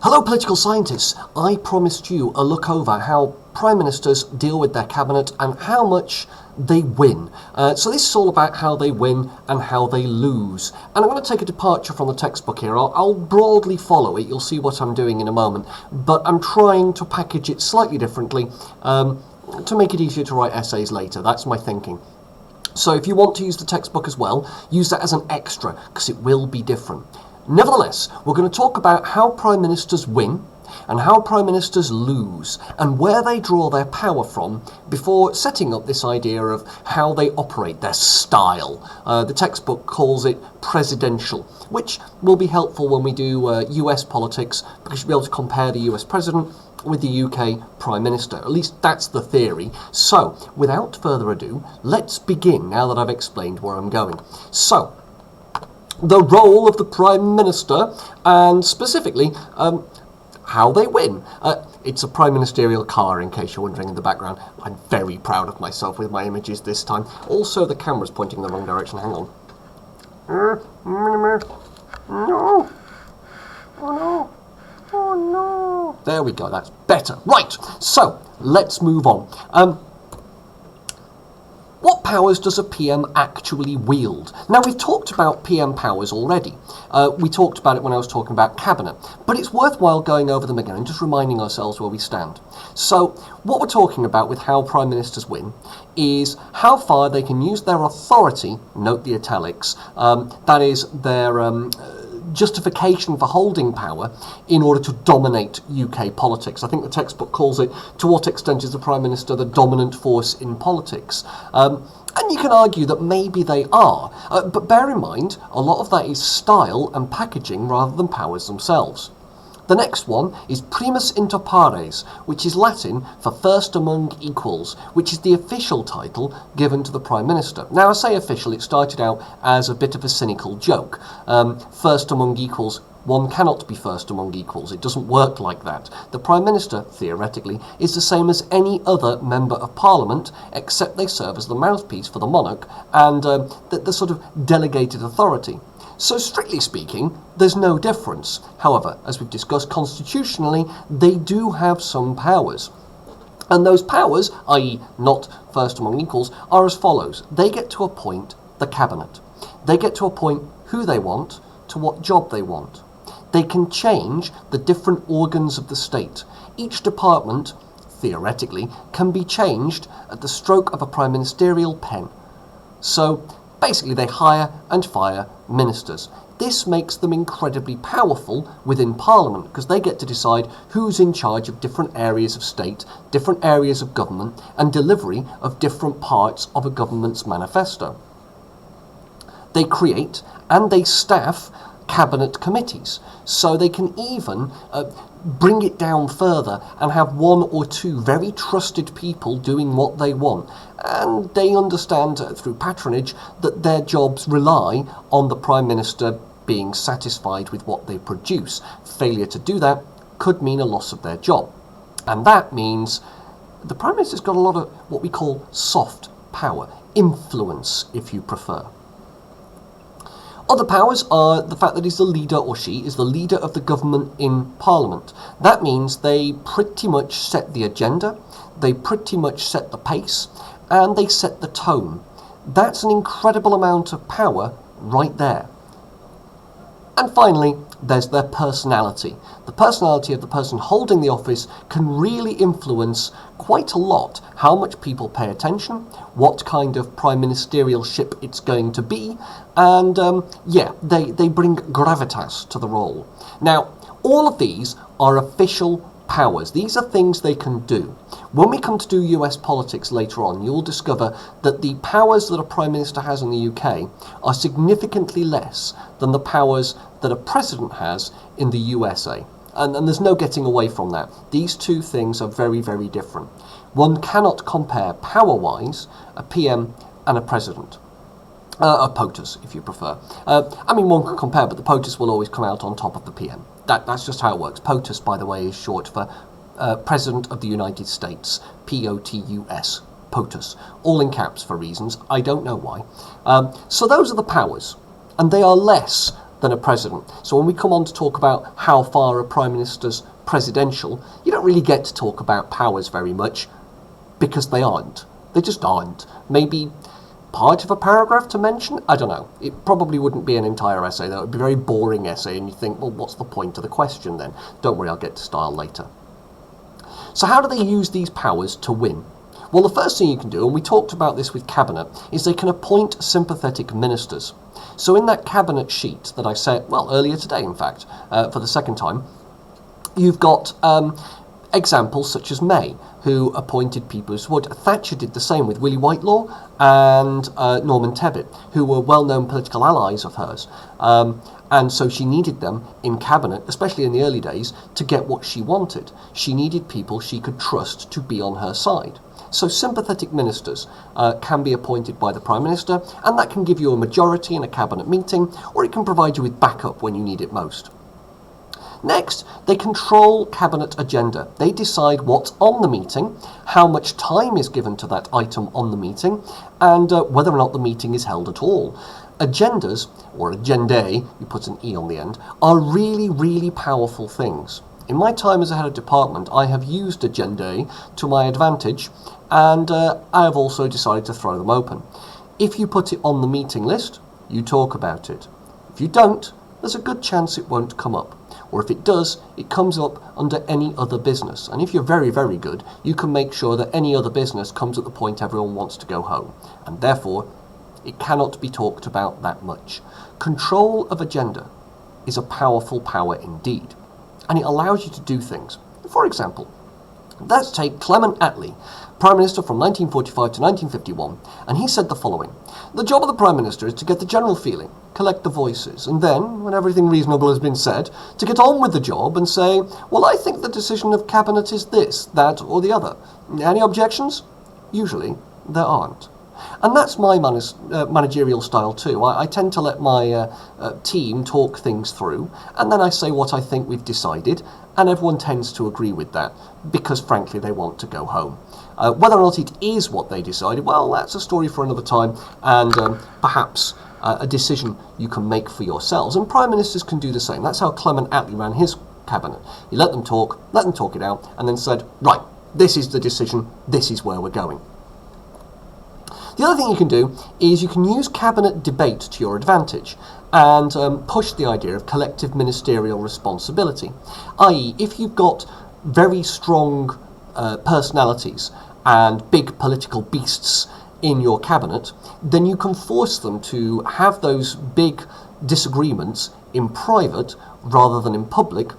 Hello political scientists, I promised you a look over how Prime Ministers deal with their cabinet and how much they win. So this is all about how they win and how they lose. And I'm going to take a departure from the textbook here. I'll broadly follow it, you'll see what I'm doing in a moment, but I'm trying to package it slightly differently to make it easier to write essays later. That's my thinking. So if you want to use the textbook as well, use that as an extra, because it will be different. Nevertheless, we're going to talk about how Prime Ministers win and how Prime Ministers lose and where they draw their power from before setting up this idea of how they operate, their style. The textbook calls it presidential, which will be helpful when we do US politics, because you'll be able to compare the US President with the UK Prime Minister. At least that's the theory. So, without further ado, let's begin now that I've explained where I'm going. So, the role of the Prime Minister, and specifically, how they win. It's a Prime Ministerial car, in case you're wondering in the background. I'm very proud of myself with my images this time. Also, the camera's pointing in the wrong direction. Hang on. No. Oh no. Oh no. There we go, that's better. Right, so, let's move on. What powers does a PM actually wield? Now, we've talked about PM powers already. We talked about it when I was talking about Cabinet, but it's worthwhile going over them again and just reminding ourselves where we stand. So, what we're talking about with how Prime Ministers win is how far they can use their authority, note the italics, that is their justification for holding power in order to dominate UK politics. I think the textbook calls it, to what extent is the Prime Minister the dominant force in politics? And you can argue that maybe they are, but bear in mind, a lot of that is style and packaging rather than powers themselves. The next one is primus inter pares, which is Latin for first among equals, which is the official title given to the Prime Minister. Now, I say official, it started out as a bit of a cynical joke. First among equals, one cannot be first among equals. It doesn't work like that. The Prime Minister, theoretically, is the same as any other Member of Parliament, except they serve as the mouthpiece for the monarch and the sort of delegated authority. So, strictly speaking, there's no difference. However, as we've discussed constitutionally, they do have some powers. And those powers, i.e. not first among equals, are as follows. They get to appoint the cabinet. They get to appoint who they want to what job they want. They can change the different organs of the state. Each department, theoretically, can be changed at the stroke of a prime ministerial pen. So, basically, they hire and fire ministers. This makes them incredibly powerful within Parliament because they get to decide who's in charge of different areas of state, different areas of government, and delivery of different parts of a government's manifesto. They create and they staff cabinet committees, so they can even bring it down further and have one or two very trusted people doing what they want. And they understand through patronage that their jobs rely on the Prime Minister being satisfied with what they produce. Failure to do that could mean a loss of their job. And that means the Prime Minister's got a lot of what we call soft power, influence if you prefer. Other powers are the fact that he's the leader, or she is the leader of the government in Parliament. That means they pretty much set the agenda, they pretty much set the pace, and they set the tone. That's an incredible amount of power right there. And finally, there's their personality. The personality of the person holding the office can really influence quite a lot how much people pay attention, what kind of prime ministerial ship it's going to be, and they bring gravitas to the role. Now, all of these are official powers. These are things they can do. When we come to do US politics later on, you'll discover that the powers that a Prime Minister has in the UK are significantly less than the powers that a President has in the USA. And there's no getting away from that. These two things are very, very different. One cannot compare power-wise a PM and a President. A POTUS, if you prefer. One can compare, but the POTUS will always come out on top of the PM. That's just how it works. POTUS, by the way, is short for President of the United States. POTUS. POTUS. All in caps for reasons. I don't know why. So those are the powers. And they are less than a president. So when we come on to talk about how far a prime minister's presidential, you don't really get to talk about powers very much, because they aren't. They just aren't. Maybe part of a paragraph to mention? I don't know. It probably wouldn't be an entire essay, though. It would be a very boring essay, and you think, well, what's the point of the question then? Don't worry, I'll get to style later. So how do they use these powers to win? Well, the first thing you can do, and we talked about this with Cabinet, is they can appoint sympathetic ministers. So in that Cabinet sheet that I said, well, earlier today, in fact, for the second time, you've got examples such as May, who appointed people who would. Thatcher did the same with Willie Whitelaw and Norman Tebbit, who were well-known political allies of hers. And so she needed them in cabinet, especially in the early days, to get what she wanted. She needed people she could trust to be on her side. So sympathetic ministers can be appointed by the Prime Minister, and that can give you a majority in a cabinet meeting, or it can provide you with backup when you need it most. Next, they control cabinet agenda. They decide what's on the meeting, how much time is given to that item on the meeting, and whether or not the meeting is held at all. Agendas, or agendae, you put an E on the end, are really, really powerful things. In my time as a head of department, I have used agendae to my advantage, and I have also decided to throw them open. If you put it on the meeting list, you talk about it. If you don't, there's a good chance it won't come up. Or if it does, it comes up under any other business. And if you're very, very good, you can make sure that any other business comes at the point everyone wants to go home. And therefore, it cannot be talked about that much. Control of agenda is a powerful power indeed. And it allows you to do things. For example, let's take Clement Attlee, Prime Minister from 1945 to 1951, and he said the following: "The job of the Prime Minister is to get the general feeling, collect the voices, and then, when everything reasonable has been said, to get on with the job and say, well, I think the decision of Cabinet is this, that, or the other. Any objections? Usually, there aren't." And that's my managerial style too. I tend to let my team talk things through, and then I say what I think we've decided, and everyone tends to agree with that, because frankly they want to go home. Whether or not it is what they decided, well, that's a story for another time, and perhaps a decision you can make for yourselves. And Prime Ministers can do the same. That's how Clement Attlee ran his cabinet. He let them talk it out, and then said, right, this is the decision, this is where we're going. The other thing you can do is you can use cabinet debate to your advantage and push the idea of collective ministerial responsibility. I.e., if you've got very strong personalities and big political beasts in your cabinet, then you can force them to have those big disagreements in private rather than in public,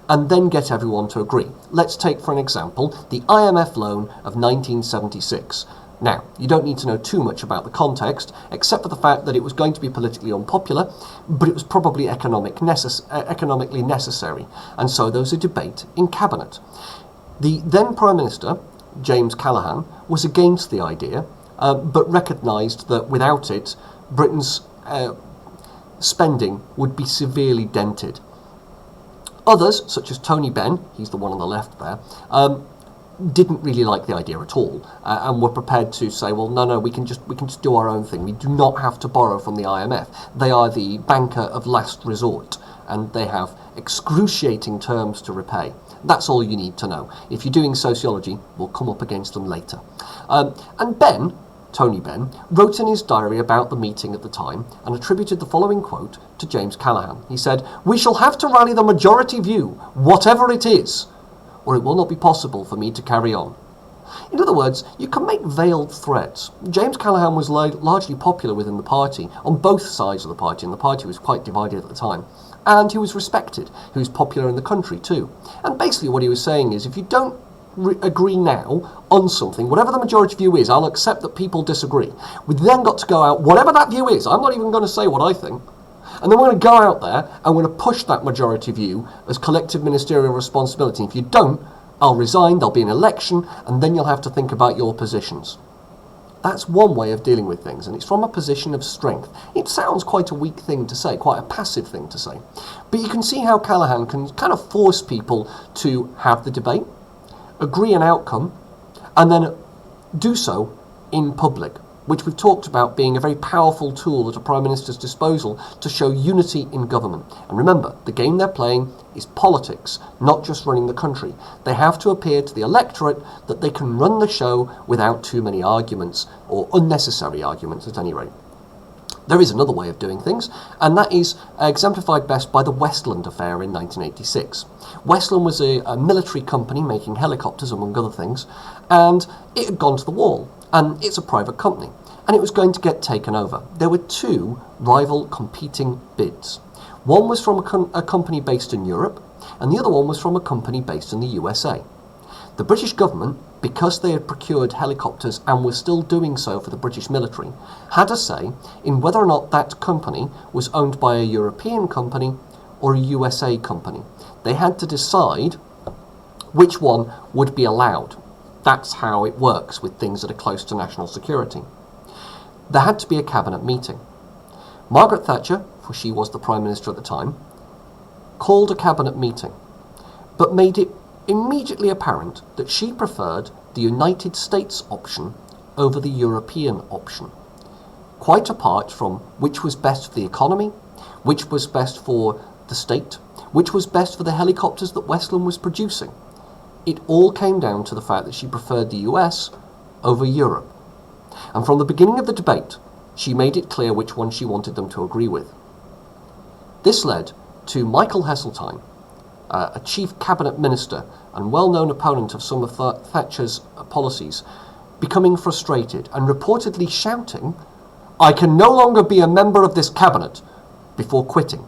and then get everyone to agree. Let's take, for an example, the IMF loan of 1976. Now, you don't need to know too much about the context, except for the fact that it was going to be politically unpopular, but it was probably economically necessary, and so there was a debate in Cabinet. The then Prime Minister, James Callaghan, was against the idea, but recognised that without it, Britain's spending would be severely dented. Others, such as Tony Benn, he's the one on the left there, didn't really like the idea at all, and were prepared to say, well, no, we can just do our own thing. We do not have to borrow from the IMF. They are the banker of last resort, and they have excruciating terms to repay. That's all you need to know. If you're doing sociology, we'll come up against them later. And Ben, Tony Benn, wrote in his diary about the meeting at the time and attributed the following quote to James Callaghan. He said, "We shall have to rally the majority view, whatever it is, or it will not be possible for me to carry on." In other words, you can make veiled threats. James Callaghan was largely popular within the party, on both sides of the party, and the party was quite divided at the time. And he was respected. He was popular in the country too. And basically what he was saying is, if you don't agree now on something, whatever the majority view is, I'll accept that people disagree. We've then got to go out, whatever that view is, I'm not even going to say what I think. And then we're going to go out there and we're going to push that majority view as collective ministerial responsibility. If you don't, I'll resign, there'll be an election, and then you'll have to think about your positions. That's one way of dealing with things, and it's from a position of strength. It sounds quite a weak thing to say, quite a passive thing to say. But you can see how Callaghan can kind of force people to have the debate, agree an outcome, and then do so in public, which we've talked about being a very powerful tool at a Prime Minister's disposal to show unity in government. And remember, the game they're playing is politics, not just running the country. They have to appear to the electorate that they can run the show without too many arguments, or unnecessary arguments at any rate. There is another way of doing things, and that is exemplified best by the Westland affair in 1986. Westland was a military company making helicopters, among other things, and it had gone to the wall, and it's a private company, and it was going to get taken over. There were two rival competing bids. One was from a company based in Europe, and the other one was from a company based in the USA. The British government, because they had procured helicopters and were still doing so for the British military, had a say in whether or not that company was owned by a European company or a USA company. They had to decide which one would be allowed. That's how it works with things that are close to national security. There had to be a cabinet meeting. Margaret Thatcher, for she was the Prime Minister at the time, called a cabinet meeting, but made it immediately apparent that she preferred the United States option over the European option, quite apart from which was best for the economy, which was best for the state, which was best for the helicopters that Westland was producing. It all came down to the fact that she preferred the US over Europe. And from the beginning of the debate, she made it clear which one she wanted them to agree with. This led to Michael Heseltine, a chief cabinet minister and well-known opponent of some of Thatcher's policies, becoming frustrated and reportedly shouting, "I can no longer be a member of this cabinet," before quitting.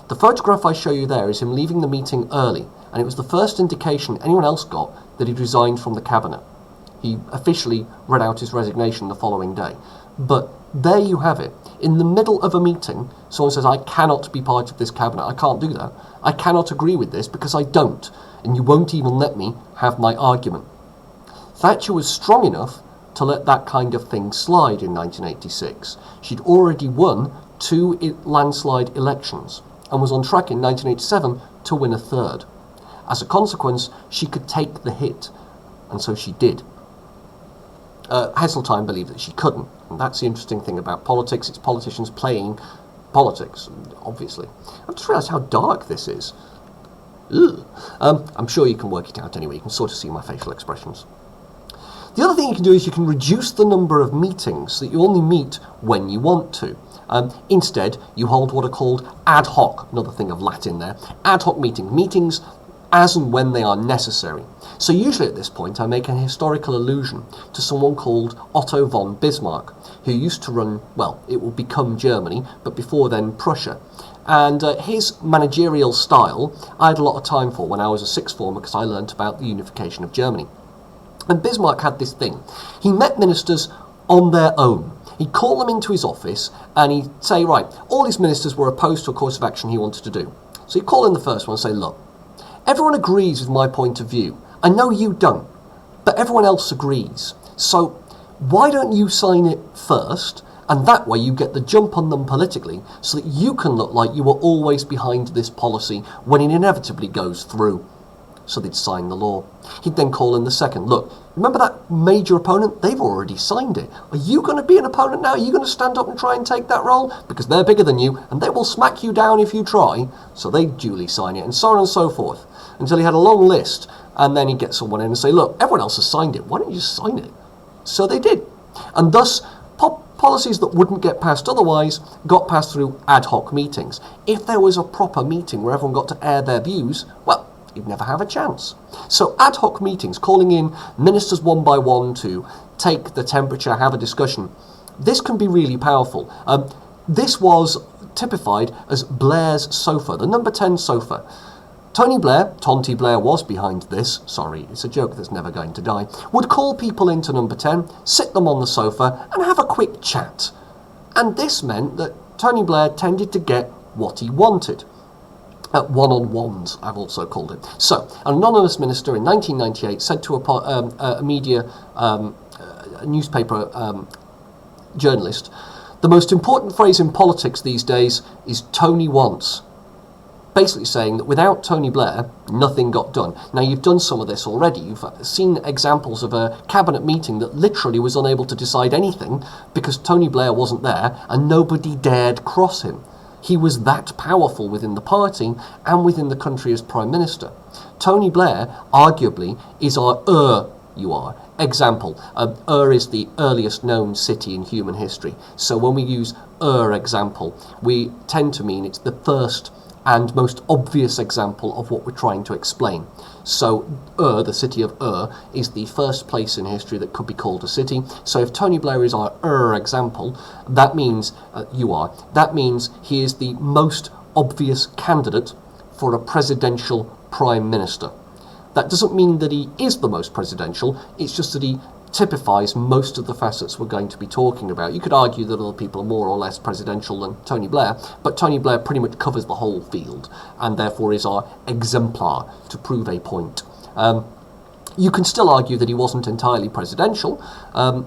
The photograph I show you there is him leaving the meeting early, and it was the first indication anyone else got that he'd resigned from the cabinet. He officially read out his resignation the following day. But there you have it. In the middle of a meeting, someone says, "I cannot be part of this cabinet. I can't do that. I cannot agree with this because I don't, and you won't even let me have my argument." Thatcher was strong enough to let that kind of thing slide in 1986. She'd already won 2 landslide elections and was on track in 1987 to win a third. As a consequence, she could take the hit, and so she did. Heseltine believed that she couldn't, and that's the interesting thing about politics. It's politicians playing politics, obviously. I've just realised how dark this is. I'm sure you can work it out anyway. You can sort of see my facial expressions. The other thing you can do is you can reduce the number of meetings so that you only meet when you want to. Instead, you hold what are called ad hoc, another thing of Latin there, ad hoc meetings as and when they are necessary. So usually at this point I make an historical allusion to someone called Otto von Bismarck, who used to run, well, it will become Germany, but before then Prussia. And his managerial style I had a lot of time for when I was a sixth former, because I learnt about the unification of Germany. And Bismarck had this thing. He met ministers on their own. He'd call them into his office and he'd say, right, all his ministers were opposed to a course of action he wanted to do. So he'd call in the first one and say, look, everyone agrees with my point of view. I know you don't, but everyone else agrees. So why don't you sign it first? And that way you get the jump on them politically so that you can look like you were always behind this policy when it inevitably goes through. So they'd sign the law. He'd then call in the second. Look, remember that major opponent? They've already signed it. Are you going to be an opponent now? Are you going to stand up and try and take that role? Because they're bigger than you and they will smack you down if you try. So they'd duly sign it, and so on and so forth. Until he had a long list, and then he'd get someone in and say, look, everyone else has signed it. Why don't you just sign it? So they did. And thus, policies that wouldn't get passed otherwise got passed through ad hoc meetings. If there was a proper meeting where everyone got to air their views, well, you'd never have a chance. So ad hoc meetings, calling in ministers one by one to take the temperature, have a discussion, this can be really powerful. This was typified as Blair's sofa, the number 10 sofa. Tony Blair, Tonty Blair was behind this, sorry, it's a joke that's never going to die, would call people into number 10, sit them on the sofa, and have a quick chat. And this meant that Tony Blair tended to get what he wanted. One-on-ones, I've also called it. So, an anonymous minister in 1998 said to a newspaper journalist, the most important phrase in politics these days is Tony wants. basically saying that without Tony Blair, nothing got done. Now, you've done some of this already. You've seen examples of a cabinet meeting that literally was unable to decide anything because Tony Blair wasn't there and nobody dared cross him. He was that powerful within the party and within the country as Prime Minister. Tony Blair, arguably, is our example. Ur is the earliest known city in human history. So when we use example, we tend to mean it's the first and most obvious example of what we're trying to explain. So the city of is the first place in history that could be called a city. So if Tony Blair is our example, that means that means he is the most obvious candidate for a presidential prime minister. That doesn't mean that he is the most presidential, it's just that he typifies most of the facets we're going to be talking about. You could argue that other people are more or less presidential than Tony Blair, but Tony Blair pretty much covers the whole field, and therefore is our exemplar to prove a point. You can still argue that he wasn't entirely presidential.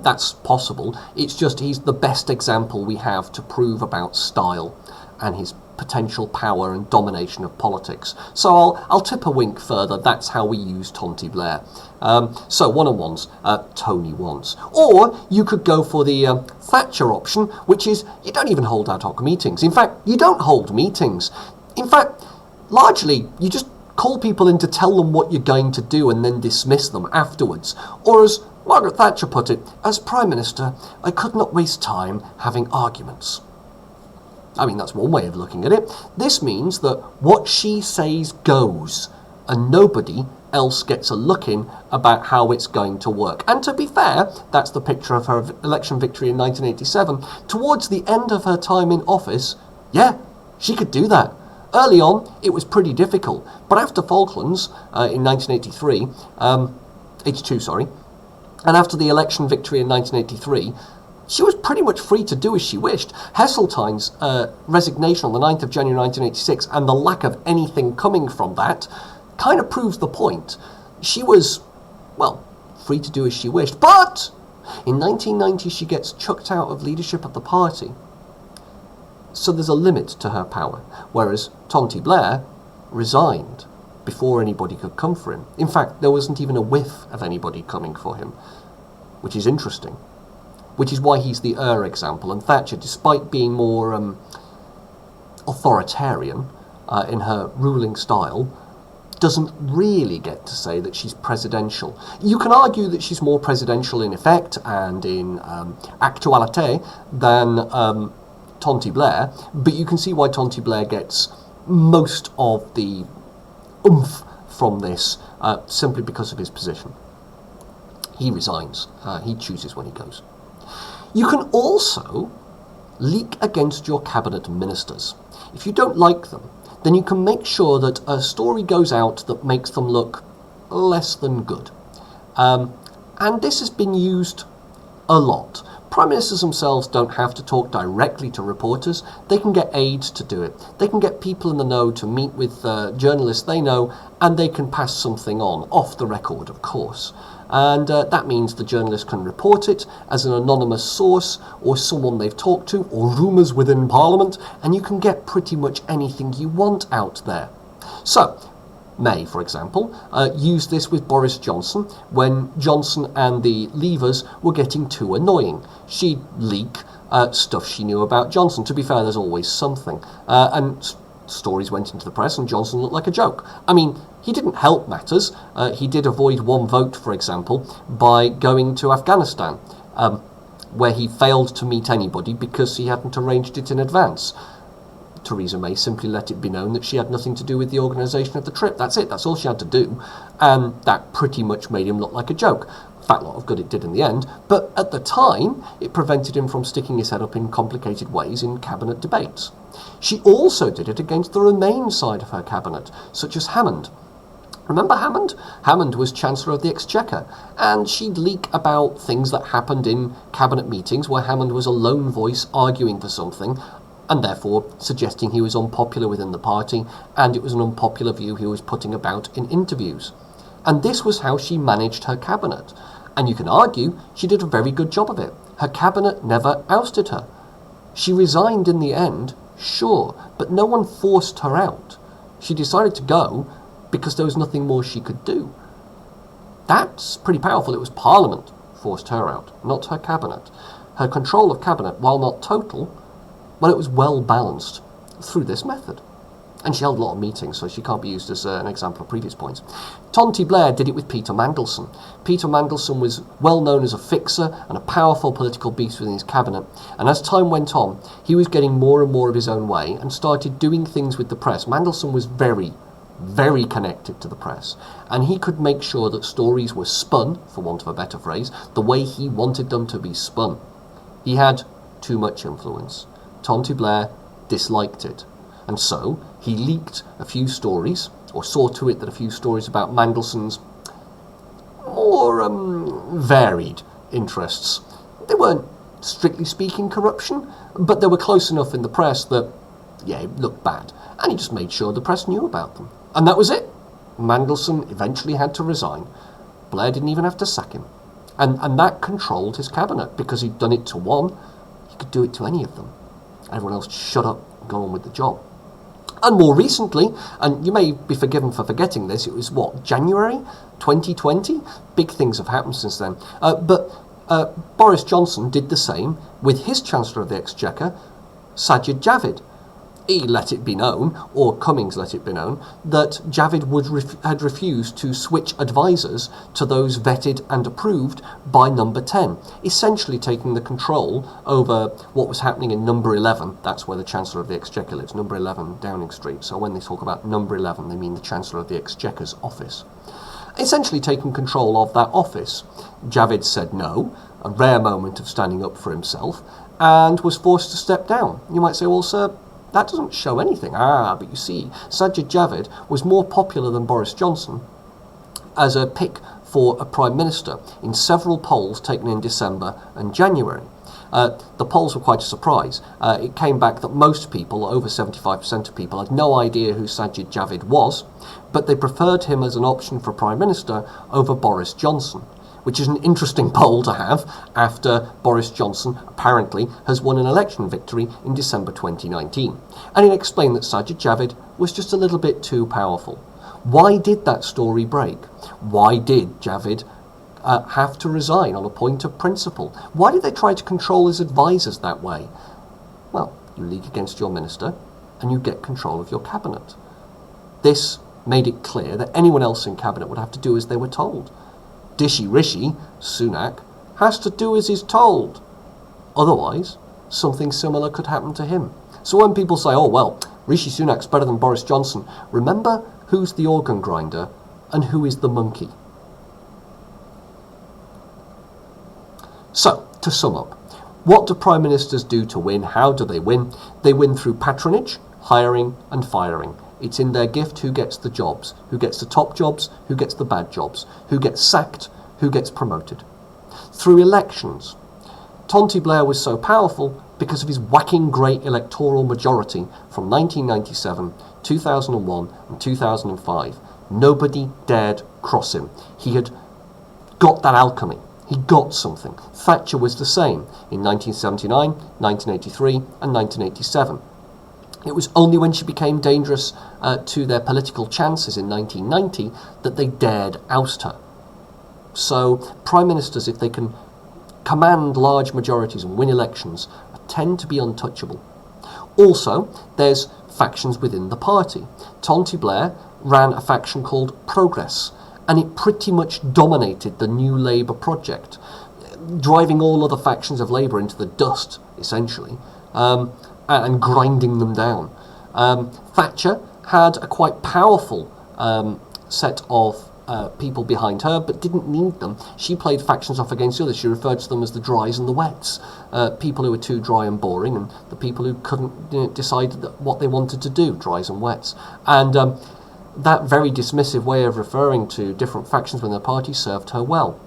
That's possible. It's just he's the best example we have to prove about style and his potential power and domination of politics. So I'll tip a wink further. That's how we use Tony Blair. So one-on-ones, Tony wants. Or you could go for the Thatcher option, which is you don't even hold ad hoc meetings. In fact, you don't hold meetings. In fact, largely, you just call people in to tell them what you're going to do and then dismiss them afterwards. Or as Margaret Thatcher put it, as Prime Minister, I could not waste time having arguments. I mean, that's one way of looking at it. This means that what she says goes, and nobody else gets a look in about how it's going to work. And to be fair, that's the picture of her election victory in 1987. Towards the end of her time in office, yeah, she could do that. Early on, it was pretty difficult. But after Falklands in 1983, and after the election victory in 1983, she was pretty much free to do as she wished. Heseltine's resignation on the 9th of January 1986 and the lack of anything coming from that kind of proves the point. She was, well, free to do as she wished. But in 1990, she gets chucked out of leadership of the party. So there's a limit to her power. Whereas Tony Blair resigned before anybody could come for him. In fact, there wasn't even a whiff of anybody coming for him, which is interesting. Which is why he's the example, and Thatcher, despite being more authoritarian in her ruling style, doesn't really get to say that she's presidential. You can argue that she's more presidential in effect and in actuality than Tony Blair, but you can see why Tony Blair gets most of the oomph from this simply because of his position. He resigns. He chooses when he goes. You can also leak against your cabinet ministers. If you don't like them, then you can make sure that a story goes out that makes them look less than good. And this has been used a lot. Prime Ministers themselves don't have to talk directly to reporters. They can get aides to do it. They can get people in the know to meet with journalists they know, and they can pass something on, off the record, of course. And that means the journalist can report it as an anonymous source or someone they've talked to or rumours within Parliament, and you can get pretty much anything you want out there. So, May, for example, used this with Boris Johnson when Johnson and the Leavers were getting too annoying. She'd leak stuff she knew about Johnson. To be fair, there's always something. And stories went into the press and Johnson looked like a joke. I mean, he didn't help matters. He did avoid one vote, for example, by going to Afghanistan, where he failed to meet anybody because he hadn't arranged it in advance. Theresa May simply let it be known that she had nothing to do with the organisation of the trip. That's it. That's all she had to do. And that pretty much made him look like a joke. Fat lot of good it did in the end. But at the time, it prevented him from sticking his head up in complicated ways in cabinet debates. She also did it against the Remain side of her cabinet, such as Hammond. Remember Hammond? Hammond was Chancellor of the Exchequer, and she'd leak about things that happened in cabinet meetings where Hammond was a lone voice arguing for something, and therefore suggesting he was unpopular within the party, and it was an unpopular view he was putting about in interviews. And this was how she managed her cabinet. And you can argue she did a very good job of it. Her cabinet never ousted her. She resigned in the end, sure, but no one forced her out. She decided to go because there was nothing more she could do. That's pretty powerful. It was Parliament forced her out, not her cabinet. Her control of cabinet, while not total, well, it was well balanced through this method. And she held a lot of meetings, so she can't be used as an example of previous points. Tonti Blair did it with Peter Mandelson. Peter Mandelson was well known as a fixer and a powerful political beast within his cabinet, and as time went on, he was getting more and more of his own way and started doing things with the press. Mandelson was very, very connected to the press, and he could make sure that stories were spun, for want of a better phrase, the way he wanted them to be spun. He had too much influence. Tonti Blair disliked it, and so he leaked a few stories, or saw to it that a few stories about Mandelson's more varied interests. They weren't, strictly speaking, corruption, but they were close enough in the press that, yeah, it looked bad, and he just made sure the press knew about them. And that was it. Mandelson eventually had to resign. Blair didn't even have to sack him. And that controlled his cabinet, because he'd done it to one, he could do it to any of them. Everyone else shut up and go on with the job. And more recently, and you may be forgiven for forgetting this, it was January 2020? Big things have happened since then. But Boris Johnson did the same with his Chancellor of the Exchequer, Sajid Javid. He let it be known, or Cummings let it be known, that Javid had refused to switch advisors to those vetted and approved by number 10, essentially taking the control over what was happening in number 11. That's where the Chancellor of the Exchequer lives, number 11 Downing Street. So when they talk about number 11, they mean the Chancellor of the Exchequer's office. Essentially taking control of that office. Javid said no, a rare moment of standing up for himself, and was forced to step down. You might say, well, sir, that doesn't show anything. But you see, Sajid Javid was more popular than Boris Johnson as a pick for a Prime Minister in several polls taken in December and January. The polls were quite a surprise. It came back that most people, over 75% of people, had no idea who Sajid Javid was, but they preferred him as an option for Prime Minister over Boris Johnson, which is an interesting poll to have after Boris Johnson apparently has won an election victory in December 2019. And it explained that Sajid Javid was just a little bit too powerful. Why did that story break? Why did Javid have to resign on a point of principle? Why did they try to control his advisors that way? Well, you league against your minister and you get control of your cabinet. This made it clear that anyone else in cabinet would have to do as they were told. Dishy Rishi, Sunak, has to do as he's told. Otherwise, something similar could happen to him. So when people say, oh, well, Rishi Sunak's better than Boris Johnson, remember who's the organ grinder and who is the monkey. So, to sum up, what do Prime Ministers do to win? How do they win? They win through patronage, hiring and firing. It's in their gift who gets the jobs, who gets the top jobs, who gets the bad jobs, who gets sacked, who gets promoted. Through elections, Tonti Blair was so powerful because of his whacking great electoral majority from 1997, 2001 and 2005. Nobody dared cross him. He had got that alchemy. He got something. Thatcher was the same in 1979, 1983 and 1987. It was only when she became dangerous to their political chances in 1990 that they dared oust her. So Prime Ministers, if they can command large majorities and win elections, tend to be untouchable. Also, there's factions within the party. Tonti Blair ran a faction called Progress, and it pretty much dominated the New Labour project, driving all other factions of Labour into the dust, essentially. And grinding them down. Thatcher had a quite powerful set of people behind her, but didn't need them. She played factions off against the others. She referred to them as the dries and the wets. People who were too dry and boring, and the people who couldn't decide what they wanted to do, dries and wets. And that very dismissive way of referring to different factions within the party served her well.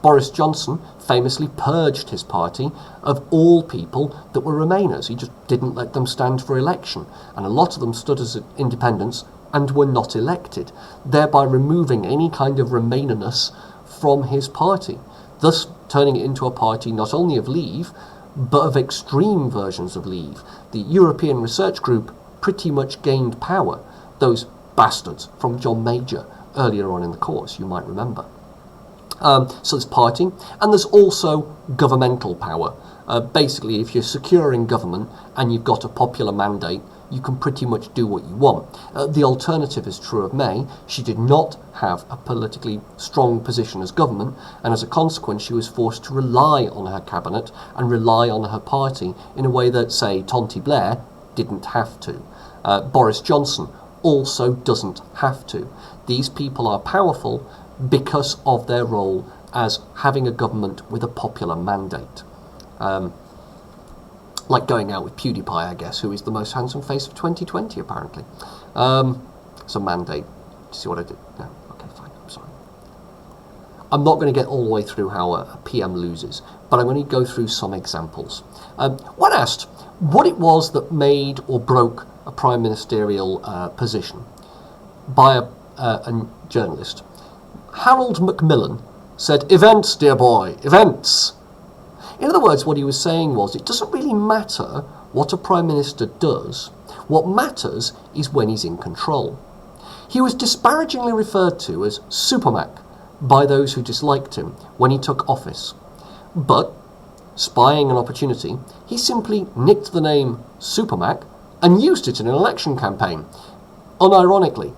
Boris Johnson famously purged his party of all people that were Remainers. He just didn't let them stand for election, and a lot of them stood as independents and were not elected, thereby removing any kind of Remainerness from his party, thus turning it into a party not only of Leave, but of extreme versions of Leave. The European Research Group pretty much gained power those bastards from John Major earlier on in the course, you might remember. So there's party, and there's also governmental power. Basically, if you're secure in government and you've got a popular mandate, you can pretty much do what you want. The alternative is true of May. She did not have a politically strong position as government, and as a consequence she was forced to rely on her cabinet and rely on her party in a way that, say, Tony Blair didn't have to. Boris Johnson also doesn't have to. These people are powerful because of their role as having a government with a popular mandate. Like going out with PewDiePie, I guess, who is the most handsome face of 2020, apparently. It's a mandate. See what I did? No. Okay, fine. I'm sorry. I'm not going to get all the way through how a PM loses, but I'm going to go through some examples. When asked what it was that made or broke a prime ministerial position by a journalist, Harold Macmillan said, "Events, dear boy, events." In other words, what he was saying was, it doesn't really matter what a Prime Minister does. What matters is when he's in control. He was disparagingly referred to as Super Mack by those who disliked him when he took office. But, spying an opportunity, he simply nicked the name Super Mack and used it in an election campaign, unironically,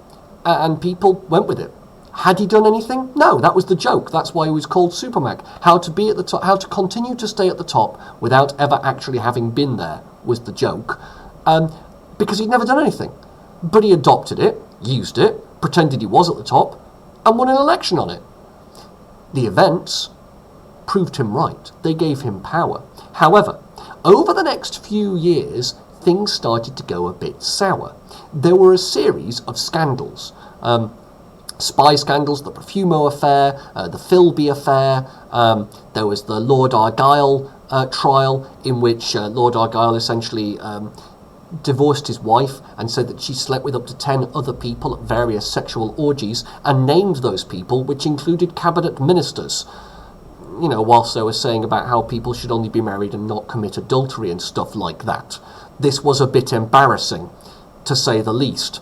and people went with it. Had he done anything? No, that was the joke. That's why he was called Super Mack. How to be at the top, how to continue to stay at the top without ever actually having been there was the joke, because he'd never done anything. But he adopted it, used it, pretended he was at the top, and won an election on it. The events proved him right. They gave him power. However, over the next few years, things started to go a bit sour. There were a series of scandals. Spy scandals, the Profumo affair, the Philby affair. There was the Lord Argyle trial, in which Lord Argyle essentially divorced his wife and said that she slept with up to 10 other people at various sexual orgies, and named those people, which included cabinet ministers. You know, whilst they were saying about how people should only be married and not commit adultery and stuff like that. This was a bit embarrassing, to say the least.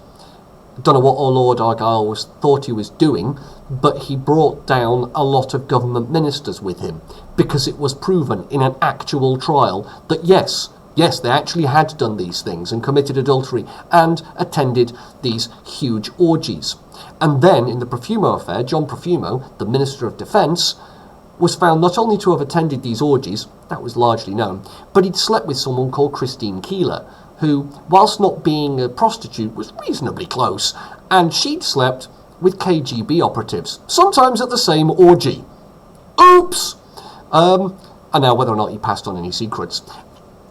Don't know what Lord Argyle thought he was doing, but he brought down a lot of government ministers with him, because it was proven in an actual trial that yes, they actually had done these things and committed adultery and attended these huge orgies. And then in the Profumo affair, John Profumo, the Minister of Defence, was found not only to have attended these orgies, that was largely known, but he'd slept with someone called Christine Keeler, who, whilst not being a prostitute, was reasonably close, and she'd slept with KGB operatives, sometimes at the same orgy. Oops! And now whether or not he passed on any secrets.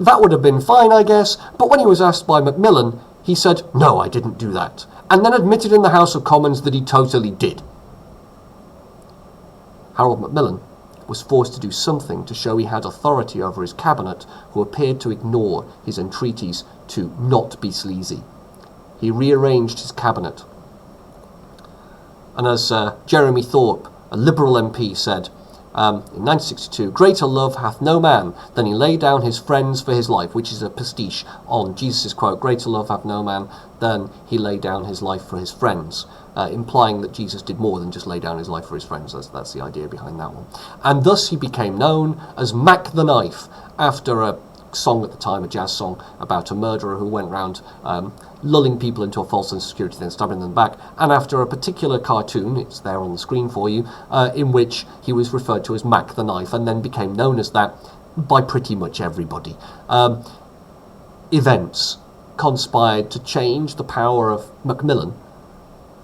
That would have been fine, I guess, but when he was asked by Macmillan, he said, "No, I didn't do that," and then admitted in the House of Commons that he totally did. Harold Macmillan was forced to do something to show he had authority over his cabinet, who appeared to ignore his entreaties to not be sleazy. He rearranged his cabinet. And as Jeremy Thorpe, a Liberal MP, said in 1962, "Greater love hath no man than he lay down his friends for his life," which is a pastiche on Jesus' quote, "Greater love hath no man than he lay down his life for his friends," implying that Jesus did more than just lay down his life for his friends. That's the idea behind that one. And thus he became known as Mack the Knife, after a song at the time, a jazz song, about a murderer who went round lulling people into a false sense of security, then stabbing them back, and after a particular cartoon, it's there on the screen for you, in which he was referred to as Mack the Knife, and then became known as that by pretty much everybody. Events conspired to change the power of Macmillan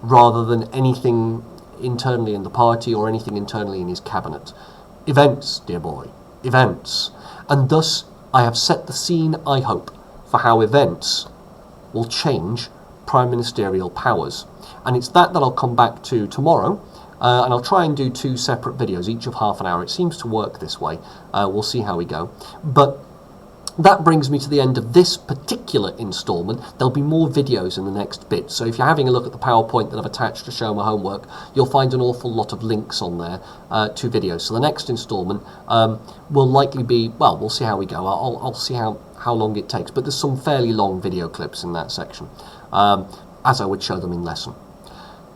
rather than anything internally in the party or anything internally in his cabinet. Events, dear boy, events. And thus I have set the scene, I hope, for how events will change prime ministerial powers. And it's that I'll come back to tomorrow, and I'll try and do 2 separate videos, each of half an hour. It seems to work this way. We'll see how we go. But that brings me to the end of this particular instalment. There'll be more videos in the next bit, so if you're having a look at the PowerPoint that I've attached to show my homework, you'll find an awful lot of links on there to videos. So the next instalment will likely be, well, we'll see how we go. I'll see how long it takes, but there's some fairly long video clips in that section. as I would show them in lesson.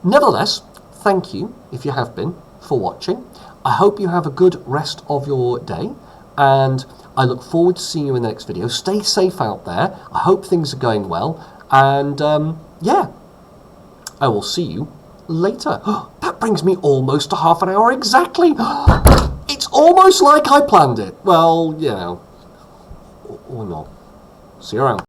Nevertheless, thank you, if you have been, for watching. I hope you have a good rest of your day, and I look forward to seeing you in the next video. Stay safe out there. I hope things are going well, and yeah, I will see you later. That brings me almost to half an hour exactly. It's almost like I planned it. Well, you know, or not. See you around.